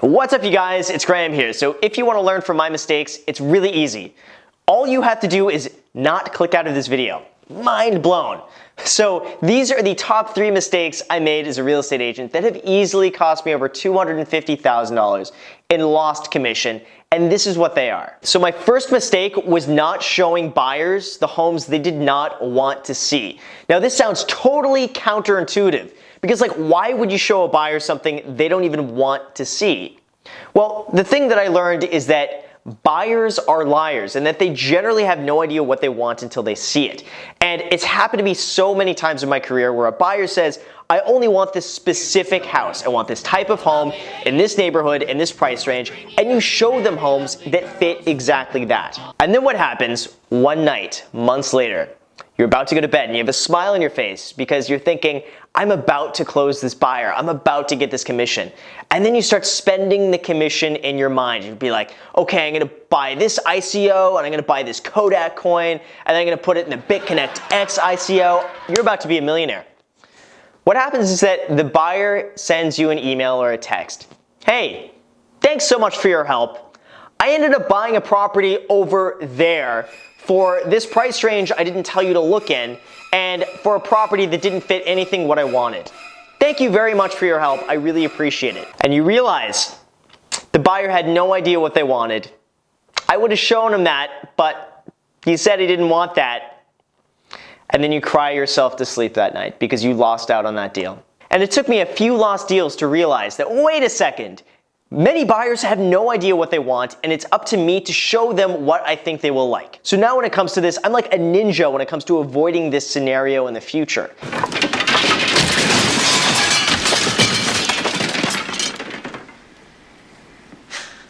What's up, you guys? It's Graham here. So if you want to learn from my mistakes, it's really easy. All you have to do is not click out of this video. Mind blown. So these are the top 3 mistakes I made as a real estate agent that have easily cost me over $250,000 in lost commission, and this is what they are. So my first mistake was not showing buyers the homes they did not want to see. Now this sounds totally counterintuitive, because why would you show a buyer something they don't even want to see? Well, the thing that I learned is that buyers are liars and that they generally have no idea what they want until they see it. And it's happened to me so many times in my career where a buyer says, I only want this specific house. I want this type of home in this neighborhood, in this price range, and you show them homes that fit exactly that. And then what happens one night, months later, you're about to go to bed and you have a smile on your face because you're thinking, I'm about to close this buyer. I'm about to get this commission. And then you start spending the commission in your mind. You'd be like, okay, I'm gonna buy this ICO and I'm gonna buy this Kodak coin and I'm gonna put it in the BitConnect X ICO. You're about to be a millionaire. What happens is that the buyer sends you an email or a text. Hey, thanks so much for your help. I ended up buying a property over there for this price range I didn't tell you to look in, and for a property that didn't fit anything what I wanted. Thank you very much for your help. I really appreciate it. And you realize the buyer had no idea what they wanted. I would have shown him that, but he said he didn't want that. And then you cry yourself to sleep that night because you lost out on that deal. And it took me a few lost deals to realize that, wait a second, many buyers have no idea what they want, and it's up to me to show them what I think they will like. So now when it comes to this, I'm like a ninja when it comes to avoiding this scenario in the future.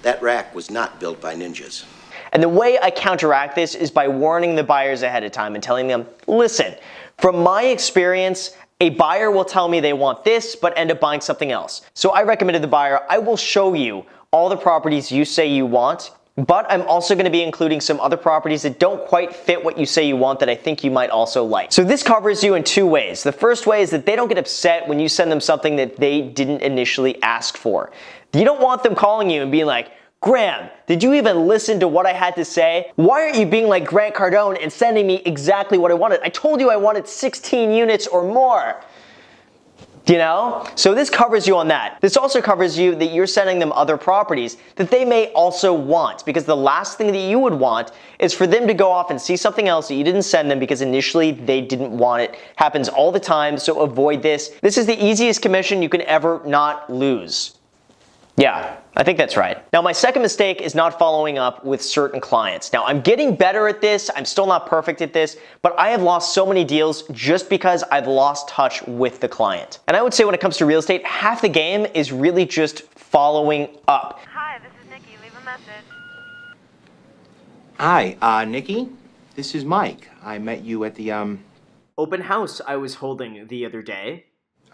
That rack was not built by ninjas. And the way I counteract this is by warning the buyers ahead of time and telling them, listen, from my experience, a buyer will tell me they want this, but end up buying something else. So I recommended the buyer, I will show you all the properties you say you want, but I'm also gonna be including some other properties that don't quite fit what you say you want that I think you might also like. So this covers you in 2 ways. The first way is that they don't get upset when you send them something that they didn't initially ask for. You don't want them calling you and being like, Graham, did you even listen to what I had to say? Why aren't you being like Grant Cardone and sending me exactly what I wanted? I told you I wanted 16 units or more. You know? So this covers you on that. This also covers you that you're sending them other properties that they may also want, because the last thing that you would want is for them to go off and see something else that you didn't send them because initially they didn't want it. Happens all the time, so avoid this. This is the easiest commission you can ever not lose. Yeah, I think that's right. Now, my second mistake is not following up with certain clients. Now, I'm getting better at this. I'm still not perfect at this, but I have lost so many deals just because I've lost touch with the client. And I would say when it comes to real estate, half the game is really just following up. Hi, this is Nikki. Leave a message. Hi, Nikki. This is Mike. I met you at the, Open house I was holding the other day.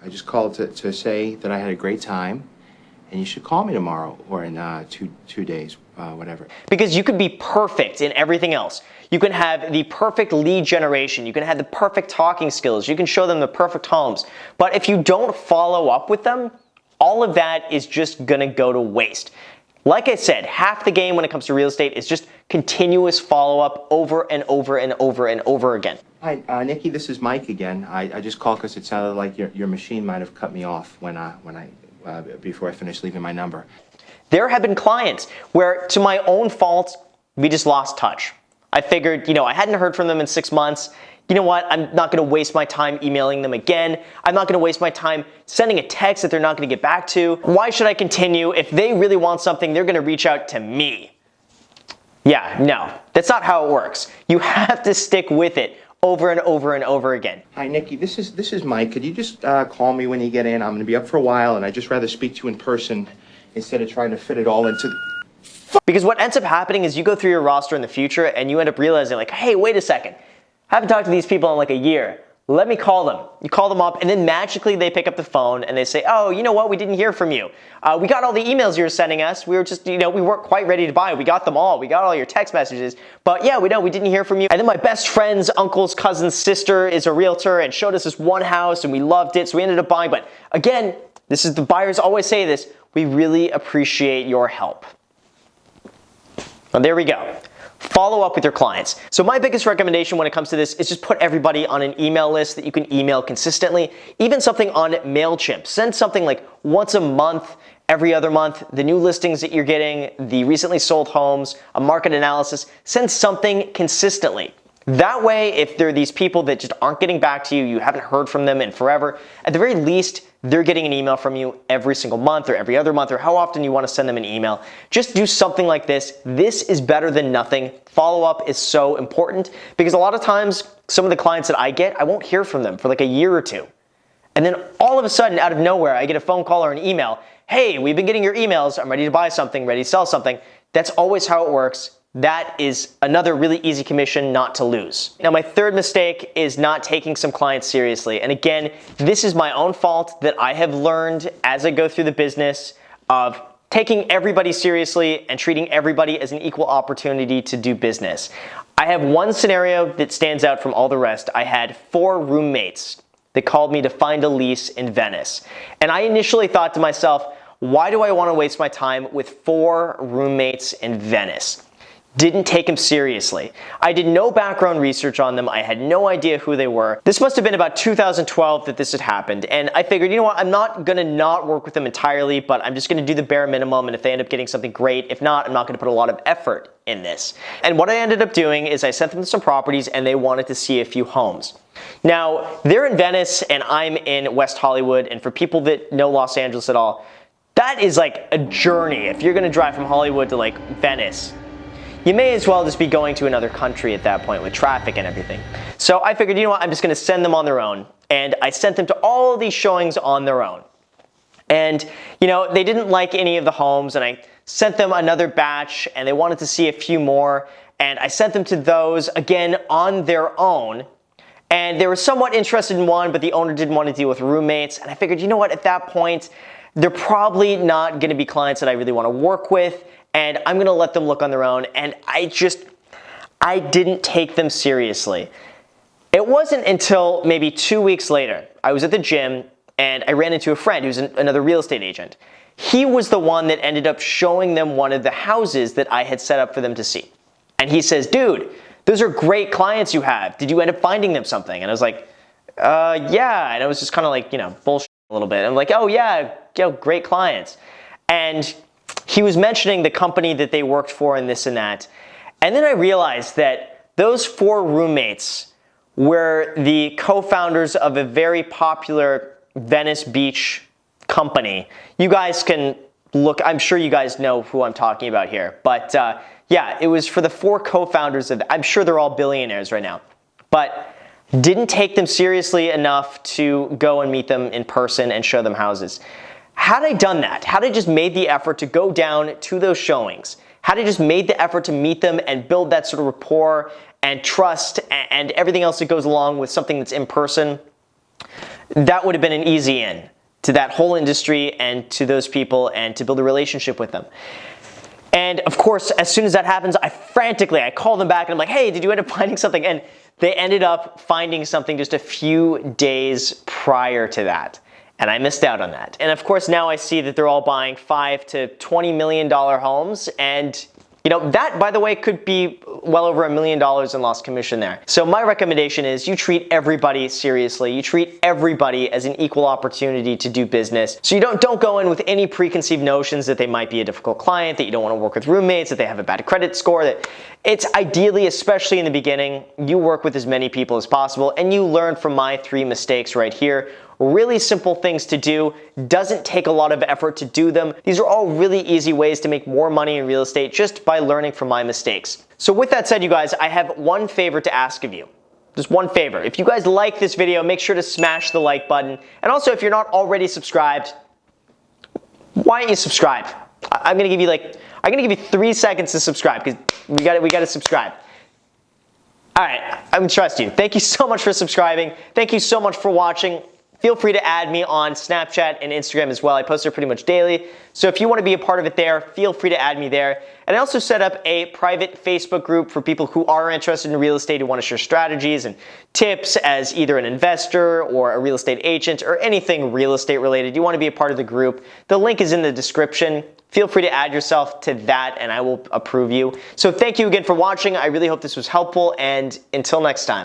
I just called to say that I had a great time. And you should call me tomorrow or in two days, whatever. Because you could be perfect in everything else. You can have the perfect lead generation. You can have the perfect talking skills. You can show them the perfect homes. But if you don't follow up with them, all of that is just gonna go to waste. Like I said, half the game when it comes to real estate is just continuous follow-up over and over and over and over again. Hi, Nikki, this is Mike again. I just called because it sounded like your machine might have cut me off before I finished leaving my number. There have been clients where, to my own fault, we just lost touch. I figured, I hadn't heard from them in 6 months. You know what? I'm not gonna waste my time emailing them again. I'm not gonna waste my time sending a text that they're not gonna get back to. Why should I continue? If they really want something, they're gonna reach out to me. Yeah, no, that's not how it works. You have to stick with it over and over and over again. Hi, Nikki. This is Mike. Could you just call me when you get in? I'm going to be up for a while, and I'd just rather speak to you in person instead of trying to fit it all into Because what ends up happening is you go through your roster in the future and you end up realizing like, hey, wait a second. I haven't talked to these people in like a year. Let me call them. You call them up and then magically they pick up the phone and they say, oh, you know what? We didn't hear from you. We got all the emails you were sending us. We were just, we weren't quite ready to buy. We got them all. We got all your text messages. But yeah, we didn't hear from you. And then my best friend's uncle's cousin's sister is a realtor and showed us this one house and we loved it. So we ended up buying. But again, this is the buyers always say this. We We really appreciate your help. Well, there we go. Follow up with your clients. So my biggest recommendation when it comes to this is just put everybody on an email list that you can email consistently, even something on MailChimp. Send something like once a month, every other month, the new listings that you're getting, the recently sold homes, a market analysis. Send something consistently. That way, if there are these people that just aren't getting back to you, you haven't heard from them in forever, at the very least, they're getting an email from you every single month or every other month or how often you want to send them an email. Just do something like this. This is better than nothing. Follow-up is so important because a lot of times, some of the clients that I get, I won't hear from them for like a year or two. And then all of a sudden, out of nowhere, I get a phone call or an email. Hey, we've been getting your emails. I'm ready to buy something, ready to sell something. That's always how it works. That is another really easy commission not to lose. Now, my third mistake is not taking some clients seriously. And again, this is my own fault that I have learned as I go through the business of taking everybody seriously and treating everybody as an equal opportunity to do business. I have one scenario that stands out from all the rest. I had 4 roommates that called me to find a lease in Venice. And I initially thought to myself, why do I want to waste my time with 4 roommates in Venice? Didn't take them seriously. I did no background research on them. I had no idea who they were. This must have been about 2012 that this had happened. And I figured, you know what, I'm not gonna not work with them entirely, but I'm just gonna do the bare minimum. And if they end up getting something great, if not, I'm not gonna put a lot of effort in this. And what I ended up doing is I sent them some properties and they wanted to see a few homes. Now, they're in Venice and I'm in West Hollywood. And for people that know Los Angeles at all, that is like a journey. If you're gonna drive from Hollywood to like Venice, you may as well just be going to another country at that point with traffic and everything. So I figured, you know what, I'm just gonna send them on their own. And I sent them to all of these showings on their own. And, you know, they didn't like any of the homes and I sent them another batch and they wanted to see a few more. And I sent them to those, again, on their own. And they were somewhat interested in one, but the owner didn't want to deal with roommates. And I figured, you know what, at that point, they're probably not gonna be clients that I really wanna work with. And I'm gonna let them look on their own. And I didn't take them seriously. It wasn't until maybe 2 weeks later, I was at the gym and I ran into a friend who's another real estate agent. He was the one that ended up showing them one of the houses that I had set up for them to see. And he says, dude, those are great clients you have. Did you end up finding them something? And I was like, yeah. And I was just kind of like, you know, bullshit a little bit. I'm like, oh yeah, great clients. And he was mentioning the company that they worked for and this and that. And then I realized that those 4 roommates were the co-founders of a very popular Venice Beach company. You guys can look, I'm sure you guys know who I'm talking about here. But yeah, it was for the 4 co-founders of, I'm sure they're all billionaires right now. But didn't take them seriously enough to go and meet them in person and show them houses. Had I done that, had I just made the effort to go down to those showings, had I just made the effort to meet them and build that sort of rapport and trust and everything else that goes along with something that's in person, that would have been an easy in to that whole industry and to those people and to build a relationship with them. And of course, as soon as that happens, I call them back and I'm like, hey, did you end up finding something? And they ended up finding something just a few days prior to that. And I missed out on that. And of course, now I see that they're all buying $5 to $20 million homes. And you know, that, by the way, could be well over $1 million in lost commission there. So my recommendation is you treat everybody seriously. You treat everybody as an equal opportunity to do business. So you don't go in with any preconceived notions that they might be a difficult client, that you don't want to work with roommates, that they have a bad credit score, that it's ideally, especially in the beginning, you work with as many people as possible and you learn from my 3 mistakes right here. Really simple things to do, doesn't take a lot of effort to do them. These are all really easy ways to make more money in real estate just by learning from my mistakes. So with that said, you guys, I have one favor to ask of you. Just one favor. If you guys like this video, make sure to smash the like button. And also, if you're not already subscribed, why don't you subscribe? I'm gonna give you 3 seconds to subscribe because we gotta subscribe. All right, I'm gonna trust you. Thank you so much for subscribing. Thank you so much for watching. feel free to add me on Snapchat and Instagram as well. I post there pretty much daily. So if you want to be a part of it there, feel free to add me there. And I also set up a private Facebook group for people who are interested in real estate, who want to share strategies and tips as either an investor or a real estate agent or anything real estate related. You want to be a part of the group. The link is in the description. Feel free to add yourself to that and I will approve you. So thank you again for watching. I really hope this was helpful, and until next time.